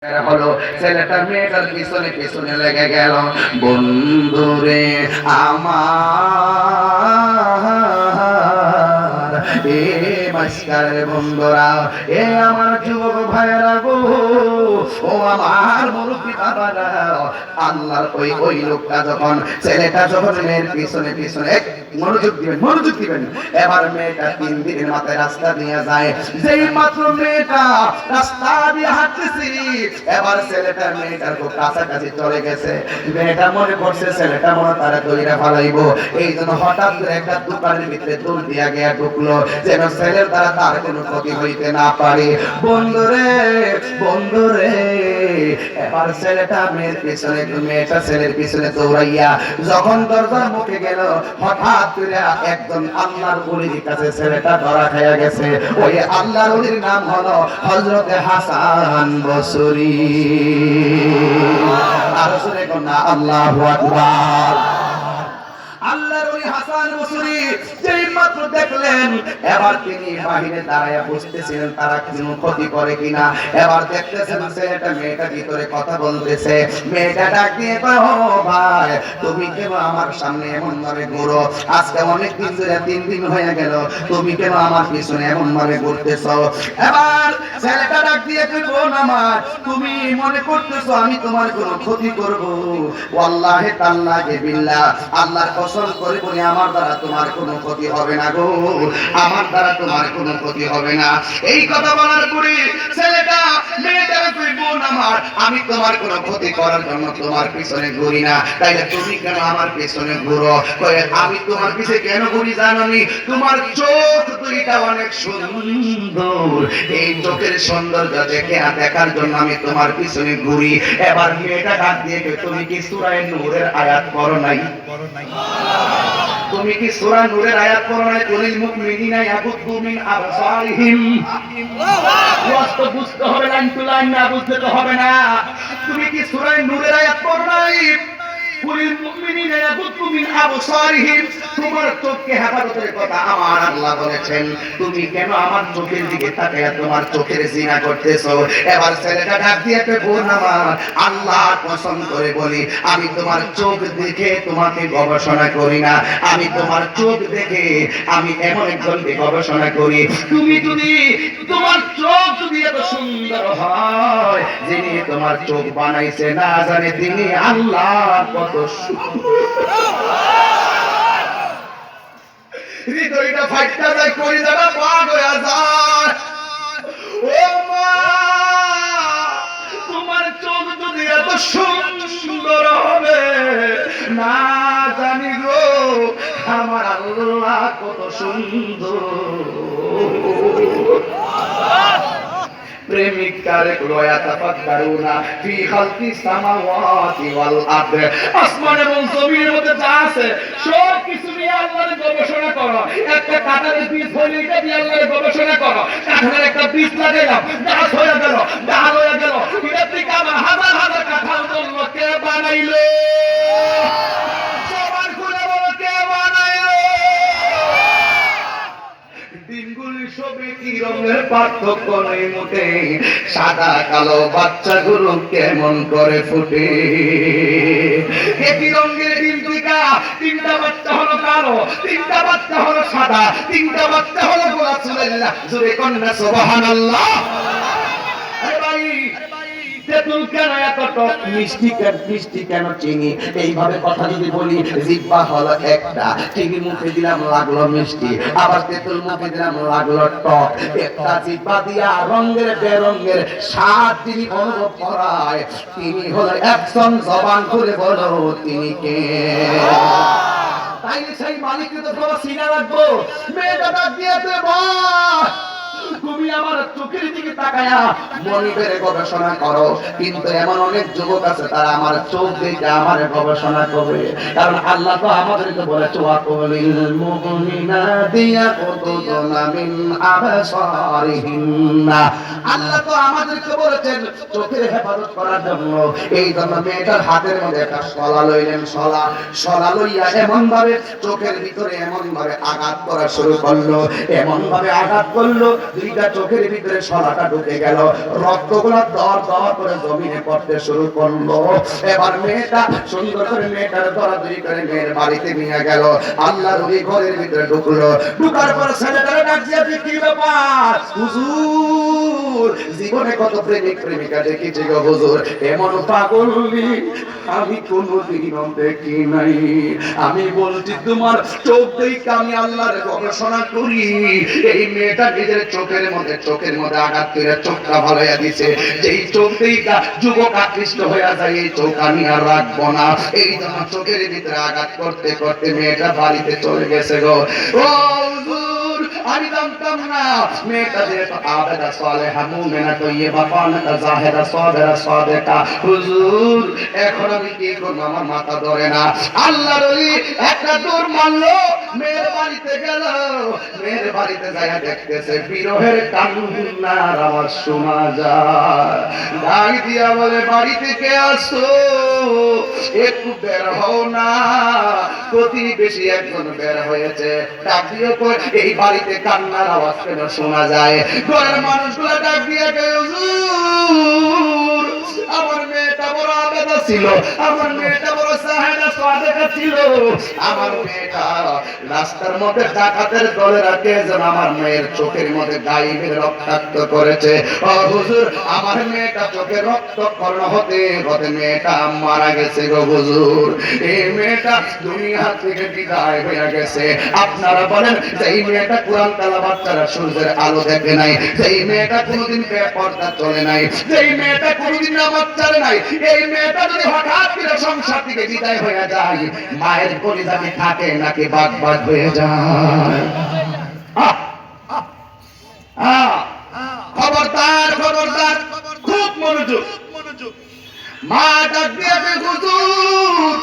হলো ছেলেটা মেয়েটার পিছনে পিছনে লেগে গেল। বন্ধুরে আমার এ মাস্টারের বন্ধুরা, এ আমার যুবক ভাইয়েরা গো, ও আমার মুরব্বী বাবারা, আল্লাহর ওই লোকটা যখন ছেলেটা যখন মেয়ের পিছনে পিছনে মনোযোগ দিবেন। এবার মেয়েটা 3 দিনের মাথায় রাস্তা দিয়ে যায়। যেই মাত্র মেয়েটা রাস্তা দিয়ে হাঁটতেছি, এবার ছেলেটা মেয়েটার খুব কাছাকাছি চলে গেছে। মেয়েটা মনে করছে ছেলেটা মনে তারা তৈরি ফালাইবো, এই জন্য হঠাৎ করে একটা দোকানের ভিতরে দৌড় দিয়া গিয়া ঢুকলো, যেন ছেলের দ্বারা তার কোনো ক্ষতি হইতে না পারে। বন্ধুরে এবার ছেলেটা মেয়েটা ছেলের পিছনে দৌড়াইয়া যখন দরজার মুখে গেল, হঠাৎ করে একজন আল্লাহর ওলির কাছে ছেলেটা ধরা খাইয়া গেছে। ওই আল্লাহর ওলির নাম হলো হযরতে হাসান বসরি। আর শুনে কোনা আল্লাহু আকবার। আল্লাহর ওলি হাসান বসরি যেই মাত্র দেখলেন, এবার তিনি বাহিরে দাঁড়ায়া বসতেছিলেন তারা কোনো ক্ষতি করে কিনা। এবার দেখতেছেন ছেলেটা মেয়েটা ভিতরে কথা বলতেছে। মেয়েটা ডাক দিয়ে কয়, ও ভাই, তুমি কেন আমার সামনে এমন ভাবে ঘুরো? আজকে অনেক দিন ধরে 3 দিন হয়ে গেল, তুমি কেন আমার পিছনে এমন ভাবে ঘুরতেছো? এবার ছেলেটা ডাক দিয়ে কয়, বোন আমার, তুমি মনে করতেছো আমি তোমার কোনো ক্ষতি করব? ওয়াল্লাহি তাআলাহি বিল্লাহ, আল্লাহর কসম করে বলি আমার দ্বারা তোমার কোনো ক্ষতি হবে না গো, আমার দ্বারা তোমার কোনো ক্ষতি হবে না। এই কথা বলার পরে ছেলেটা মেয়েটাকে কই, বোন আমার, আমি তোমার কোনো ক্ষতি করার জন্য তোমার পিছনে ঘুরি না, তাইলে তুমি কেন আমার পিছনে ঘুরো? কয়, আমি তোমার পিছনে কেন ঘুরি জানো নি? তোমার চোখ দুইটা অনেক সুন্দর, এই চোখের সৌন্দর্য দেখার জন্য আমি তোমার পিছনে ঘুরি। এবার মেয়েটা ডাক দিয়ে কয়, তুমি কি সূরা নূরের আয়াত পড়ো নাই? তুমি কি সূরা নূরের আয়াত পড়ো নাই? কুলিল মুমিনিনা ইয়াগুদ্দু মিন আবসারিহিম। ওয়াস্ত বুঝতে হবে, লাইন টু লাইন না বুঝতে তো হবে না। তুমি কি সূরা নূরের আয়াত পড়ো নাই? কুলিল মুমিনিনা ইয়াগুদ্দু মিন আবসারিহিম। তোমার চোখকে হেফাজতের কথা আমার আল্লাহ বলেছেন, তুমি কেন আমার চোখের দিকে তাকায়া তোমার চোখের জিনা করতেছো? এবার ছেলেটা ডাক দিয়ে কয়, বোন আমার, আল্লাহর কসম করে বলি আমি তোমার চোখ দেখে তোমাকে গবেষণা করি না, আমি তোমার চোখ দেখে আমি এমন একজনকে গবেষণা করি। তুমি যদি তোমার চোখ যদি এত সুন্দর হয়, যিনি তোমার চোখ বানাইছে না জানে তিনি আল্লাহ কত হৃদয়টা ফাইটটা যায়, কলিজাটা পাগ হয়ে যায়। ও মা, তোমার চোখ যদি এত সুন্দর হবে না জানি গো, আমার আল্লাহ কত সুন্দর। প্রেমিক কারে লয়া তাফাক্কারুনা ফি খালকিস সামাওয়াতি ওয়াল আরদ। আসমান এবং জমিনের মধ্যে যা আছে সব কিছু নিয়ে আল্লাহর গবেষণা করো। একটা কাঁঠালের বীজ হইলে এটা দিয়ে আল্লাহর গবেষণা করো। কাঁঠালের একটা বীজ লাগাইলাম, গাছ হয়ে গেল, ডাল হয়ে গেল, এটা থেকে আমার হাজার হাজার কাঁঠাল জন্ম, কে বানাইলো? সবার খুলে বলো, কে বানাইলো? দিনগুলি সবে কি রঙের পার্থক্য নেই মোটে, সাদা কালো বাচ্চাগুলো কেমন করে ফুটে। একই রঙের ডিম টিকা, 3টা বাচ্চা হলো কালো, 3টা বাচ্চা হলো সাদা, 3টা বাচ্চা হলো গোলাপ সুলাইল্লাহ। জোরে কন্যা সুবহানাল্লাহ। আরে ভাই, তেঁতুল কেন এত টক, মিষ্টি কেন চিনি? এইভাবে কথা যদি বলি, জিহ্বা হলো একটা, চিনি মুখে দিলাম লাগলো মিষ্টি, আবার তেঁতুল মুখে দিলাম লাগলো টক। একটা জিহ্বা দিয়া রঙের বেরঙের স্বাদ তিনি অনুভব করায়, তিনি হলো একজন। জবান খুলে বলো তিনি কে? তাই সেই মালিককে তো সবার চিনা রাখবো। মেয়েটা ডাক দিয়ে দেবো, তুমি আমার চোখের দিকে তাকায়া মনিবের গবেষণা করো। কিন্তু এমন অনেক যুবক আছে তারা আমার চোখ দেখে আমার গবেষণা করবে। কারণ আল্লাহ তো আমাদেরকে বলেছে, ওয়াকুলিল মুমিনাতি ইয়াকুতুনা মিন আবসারিহিন্না। আল্লাহ তো আমাদেরকে বলেছেন চোখের হেফাজত করার জন্য। এই জন্য মেয়েটার হাতের মধ্যে একটা শলা লইলেন, শলা লইয়া এমন ভাবে চোখের ভিতরে এমন ভাবে আঘাত করা শুরু করলো, এমন ভাবে আঘাত করলো দুইটা চোখের ভিতরে শলাটা ঢুকে গেল, রক্তগুলো দর দর করে জমিনে পড়তে শুরু করলো। এবার মেয়েটা সুন্দর করে মেয়েটার দরাদরি করে মেয়ের বাড়িতে নিয়ে গেল। আল্লাহর ওই ঘরের ভিতরে ঢুকলো, ঢুকার পর ছেলেটারে ডাক দিয়ে, কি ব্যাপার হুজুর, জীবনে কত প্রেমিক প্রেমিকা দেখেছি গো হুজুর, এমন পাগলি আমি কোনদিনও দেখি নাই। আমি বলছি তোমার চোখ দেখে আমি আল্লাহর গবেষণা করি। এই মেয়েটা নিজের চোখের মধ্যে আঘাত করে চোখটা ভালোইয়া দিছে। যেই চোখ দেখে যুবক আকৃষ্ট হয়ে যায়, এই চোখ আমি আর রাখবো না। এই জন্য চোখের ভিতরে আঘাত করতে করতে মেয়েটা বাড়িতে চলে গেছে গো। ও হুজুর, আমি জানতাম না মেয়েটা যে আবেদা সালেহা মুমিনা তাইয়্যিবা কানাতা জাহিদা সাবিরা সাদিকা। হুজুর, এখন আমি কি করব, আমার মাথা ধরে না। আল্লাহর ওলি একটা দৌড় মারলো, মেয়ের বাড়িতে গেল। মেয়ের বাড়িতে যায় দেখতেছে বিরহের কান্নার আওয়াজ শোনা যায়। ডাক দিয়া বলে, বাড়ি থেকে আসো, একটু বের হও না। প্রতিবেশী একজন বের হয়েছে, ডাক দিয়ে এই বাড়িতে কান্নার আওয়াজ কেন শোনা যায়? ঘরের মানুষগুলো ডাক দিয়ে গেল, হুজুর, আমার মেয়েটা বড় আবেদা ছিল, আমার মেয়েটা বড় সাহেদা সাদেকা ছিল, আমার মেয়েটা রাস্তার মধ্যে ডাকাতের দলে রাখে যেন আমার মেয়ের চোখের মধ্যে গায়েবের রক্তাক্ত করেছে। ও হুজুর, আমার মেয়েটা চোখে রক্তক্ষরণ হতে হতে মেয়েটা মারা গেছে গো হুজুর। এই মেয়েটা দুনিয়া থেকে বিদায় হয়ে গেছে। আপনারা বলেন, এই মেয়েটা কোরআন তেলাওয়াত ছাড়া সূর্যের আলো দেখে নাই, এই মেয়েটা কোনোদিন বেপরদা চলে নাই, এই মেয়েটা কোনোদিন নামাজ ছাড়ে নাই, এই মেয়েটা যদি হঠাৎ করে সংসার থেকে বিদায় হয়ে যায়, মায়ের কলিজাতে থাকে নাকি বাগ বাগ হয়ে যায়? খবরদার, খবরদার, খুব মনোযোগ। মা ডাক দিয়ে, হুজুর,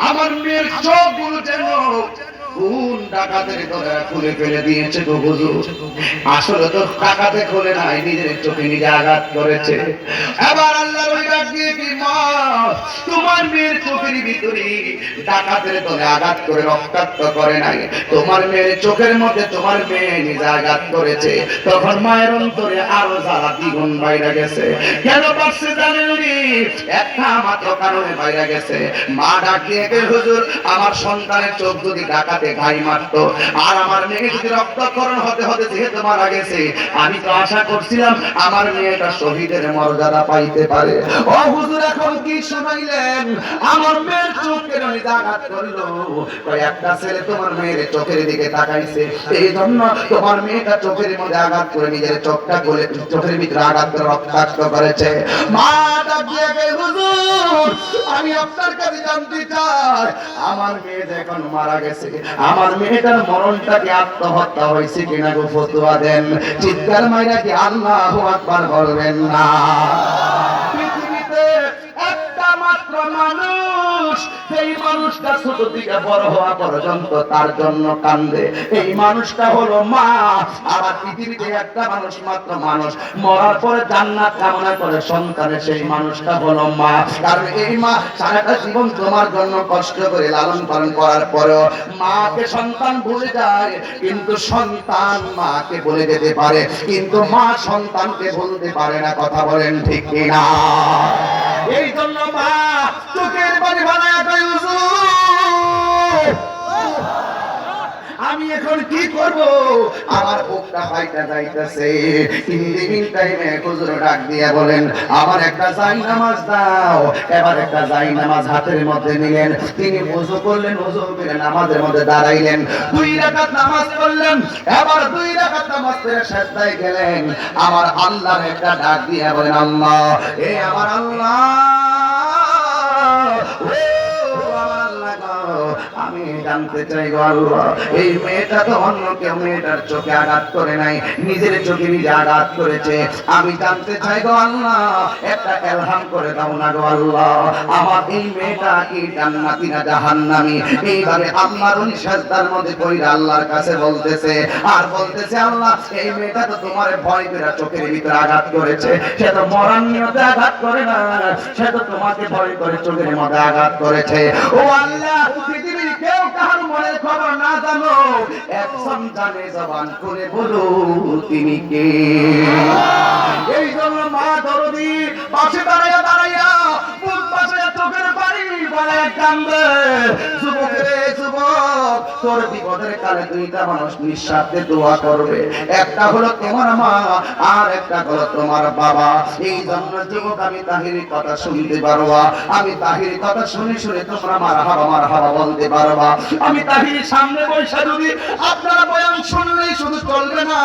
আমার মেয়ের চোখগুলো যেন কোন ডাকাতের ধরে খুলে ফেলে দিয়েছে গো হুজুর। আসলে তো ডাকাতে খুলে নাই, নিজের চোখে নিজে আঘাত করেছে। এবার আল্লাহর ওই ডাক দিয়ে, কি মা, তোমার মেয়ের চোখের ভিতরে ডাকাতের ধরে আঘাত করে রক্তাক্ত করে নাই, তোমার মেয়ের চোখের মধ্যে তোমার মেয়ে নিজে আঘাত করেছে। তখন মায়ের অন্তরে আরো জ্বালা দ্বিগুণ বাইরে গেছে। কেন পারছে জানেন? একটা মাত্র কারণে বাইরে গেছে। মা ডাক দিয়ে, হুজুর, আমার সন্তানের চোখ যদি ডাকাতে ঘাই মারতো আর আমার মেয়ে যদি রক্তক্ষরণ হতে হতে যেহেতু মারা গেছে, আমি তো আশা করছিলাম আমার মেয়েটা শহীদের মর্যাদা পাইতে পারে। ও হুজুর, এখন কি শুনাইলেন? আমার মেয়ের চোখ কেন আঘাত করলো? একটা ছেলে তোমার মেয়ের চোখের দিকে তাকাইছে, এই জন্য তোমার মেয়েটা চোখের মধ্যে আঘাত করে নিজের চোখটা খুলে চোখের ভিতরে আঘাত করে রক্তাক্ত করেছে। মা ডাক দিয়ে, হুজুর, আমি আপনার কাছে জানতে চাই, আমার মেয়ে যখন মারা গেছে, আমার মেয়েটার মরণটা কি আত্মহত্যা হয়েছে কিনা গো, ফতোয়া দেন। চিৎকার মাইরা কি আল্লাহু আকবার বলবেন না? পৃথিবীতে একটা মাত্র মানুষ, সেই মানুষটা ছোট থেকে বড় হওয়া পর্যন্ত তার জন্য কান্দে, এই মানুষটা হলো মা। আবার পৃথিবীতে একটা মানুষ মাত্র মানুষ মরার পরে জান্নাত কামনা করে সন্তানের, সেই মানুষটা হলো মা। কারণ এই মা সারাটা জীবন তোমার জন্য কষ্ট করে লালন পালন করার পরেও মাকে সন্তান ভুলে যায়, কিন্তু সন্তান মাকে ভুলে যেতে পারে, কিন্তু মা সন্তানকে ভুলতে পারে না। কথা বলেন ঠিক কিনা? এই জন্য মা চোখের পানি বানায় কই, হুজুর, আমি এখন কি করব? আমার বুকটা ফাইটা যাইতেছে। ইন টাইমে হুজুর ডাক দিয়া বলেন, আমার একটা জায়নামাজ দাও। এবার একটা জায়নামাজ হাতের মধ্যে নিলেন, তিনি ওযু করলেন, ওযু করে নামাজের মধ্যে দাঁড়াইলেন, 2 রাকাত নামাজ পড়লেন। এবার 2 রাকাত নামাজ পড়ে সিজদায় গেলেন। আমার আল্লাহর একটা ডাক দিয়া বলেন, আল্লাহ, এ আমার আল্লাহ, আমি জানতে চাই গো আল্লাহ, এই মেয়েটা তো অন্য কেউ মেয়েটার চোখে আঘাত করে নাই, নিজের চোখে নিজে আঘাত করেছে। আমি জানতে চাই গো আল্লাহ, একটা ইলহাম করে দাও না গো আল্লাহ, আমার এই মেয়েটা কি জান্নাতি না জাহান্নামী? এইভাবে আল্লাহর সিজদার মধ্যে পড়ে আল্লাহর কাছে বলতেছে আর বলতেছে, আল্লাহ, এই মেয়েটা তো তোমার ভয় করে চোখের ভিতরে আঘাত করেছে, সে তো মরার নিয়তে আঘাত করে না, সে তো তোমাকে ভয় করে চোখের মধ্যে আঘাত করেছে। ও আল্লাহ, পৃথিবীর কেউ কাহার মনের খবর না জানো, একজন জানে জবান করে বলো তিনি কে। এই জন্য মা দরদি পাশে দাঁড়াইয়া দাঁড়াইয়া বুক পাশে চোখের পানি বাড়ায় কান্দে। যুবক রে যুবক, তোর বিপদের কালে দুইটা মানুষ নিঃস্বার্থে দোয়া করবে, একটা হলো তোমার মা আর একটা হলো তোমার বাবা। এই জন্য যুবক, আমি তাহিরির কথা শুনতে পারবা, আমি তাহিরির কথা শুনে শুনে তোমরা মারহাবা বলতে পারবা। আমি তাহিরির সামনে বসে যদি আপনারা বয়ান শুনলেই শুধু চলবে না,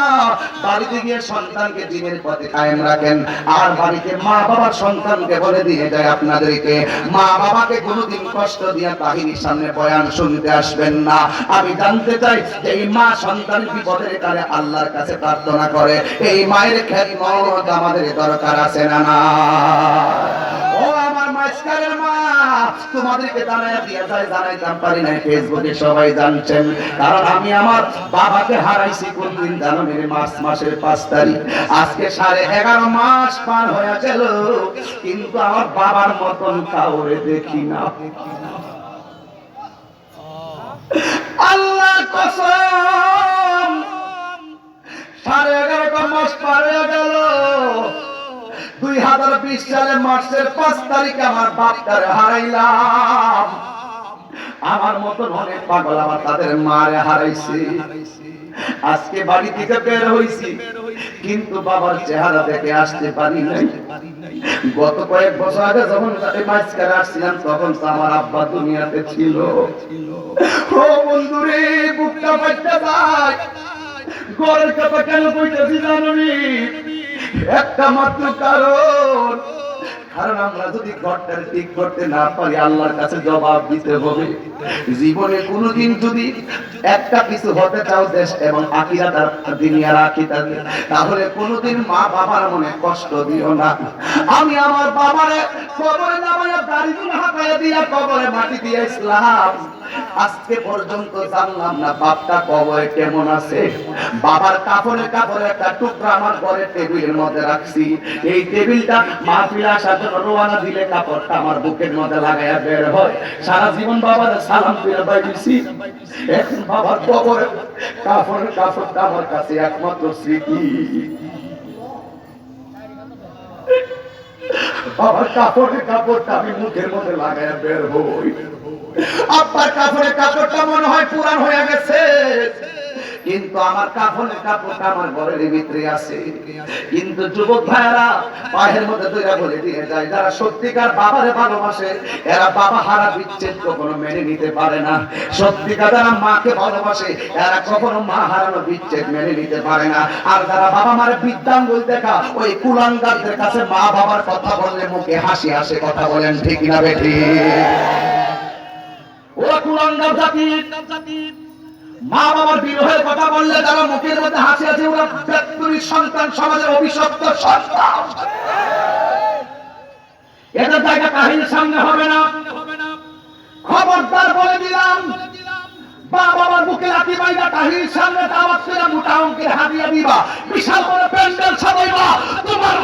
বাড়িতে গিয়ে সন্তানকে দিনের পথে কায়েম রাখেন। আর বাড়িতে মা বাবার সন্তানকে বলে দিয়ে যায় আপনাদেরকে, মা বাবাকে কোনোদিন কষ্ট দিয়ে তাহিরির সামনে বয়ান শুনতে আসবেন না। আমি জানতে চাই যে এই মা সন্তান বিপদের কালে আল্লাহর কাছে প্রার্থনা করে, এই মায়ের খেদমত আমাদের দরকার আছে না না? ও আমার মাস্টারের মা, তোমাদেরকে জানাইতাম পারি নাই, ফেসবুকে সবাই জানছেন। কারণ আমি আমার বাবাকে হারাইছি কোন দিন জানো? মার্চ মাসের 5 তারিখ। আজকে 11.5 মাস পার হয়ে গেল, কিন্তু আমার বাবার মতন কাউরে দেখি না। আল্লাহর কসম, 11.5 মাস পার হয়ে গেল। 2020 সালে মার্চের 5 তারিখে আমার বাপটারে হারাইলাম। আমার মতন অনেক পাগল আমার তাদের মারে হারাইছে। আজকে বাড়ি থেকে বের হইছি, কিন্তু বাবার চেহারা দেখে আসতে পারি নাই। গত কয়েক বছর আগে যখন মাঝখানে আসছিলাম, তখন তো আমার আব্বা দুনিয়াতে ছিল। ও বন্ধুরে, বুকটা ফাইটা যায়। ঘরের কথা কেন কইতেছি জানি? একটা মাত্র কারণ, আমরা যদি ঘরটা ঠিক করতে না পারি, আল্লাহর কাছে জবাব দিতে হবে। জীবনে কোনোদিন যদি একটা কিছু হতে চাও, দেশ এবং আখিরাত আর দুনিয়ার আখিরাত, তাহলে কোনোদিন মা বাবার মনে কষ্ট দিও না। আমি আমার বাবারে কবরে নামায়া দাড়িগুলো হাঁকায়া দিয়া কবরে মাটি দিয়ে ইসলাম, আজকে পর্যন্ত জানলাম না বাপটা কবরে কেমন আছে। বাবার কাপড়ে একটা টুকরা আমার ঘরের টেবিলের মধ্যে রাখছি। এই টেবিলটা মাহফিলে আসার জন্য রওনা দিলে কাপড়টা আমার বুকের মধ্যে লাগাইয়া বের হয়। সারা জীবন বাবার সালাম ফিরে পাইছি। এখন বাবার কবরে কাপড়টা আমার কাছে একমাত্র স্মৃতি। বাবার কাপড়টা আমি মুখের মধ্যে লাগাইয়া বের হই। আব্বার কাপড়টা মনে হয় পুরান হয়ে গেছে, কিন্তু আমার কাপড়টা আমার ঘরের ভিতরে আছে। কিন্তু যুবক ভাইরা পায়ের মধ্যে দইরা বলে দিয়ে যায়, যারা সত্যিকার বাবারে ভালোবাসে, এরা বাবা হারা বিচ্ছেদ কখনো মেনে নিতে পারে না। সত্যিকার যারা মাকে ভালোবাসে, এরা কখনো মা হারানো বিচ্ছেদ মেনে নিতে পারে না। আর যারা বাবা মার বৃদ্ধাঙ্গুল দেখা ওই কুলাঙ্গারদের কাছে মা বাবার কথা বললে মুখে হাসি আসে। কথা বলেন ঠিক না বেঠি? ওরা কুলাঙ্গার জাতি, মা বাবার বিরহের কথা বললে তারা মুখের মধ্যে হাসি আছে। ওরা ব্যক্তির সন্তান, সমাজের অভিশপ্ত সন্তান। এদের জায়গা কাহিনীর সামনে হবে না। খবরদার বলে দিলাম, বাবার বুকে লাথি মাইরা কাহিনীর সামনে দাওয়াত করে মোটা অঙ্কের হাদিয়া দিবা, বিশাল বড় প্যান্ডেল সাজাইবা, তোমার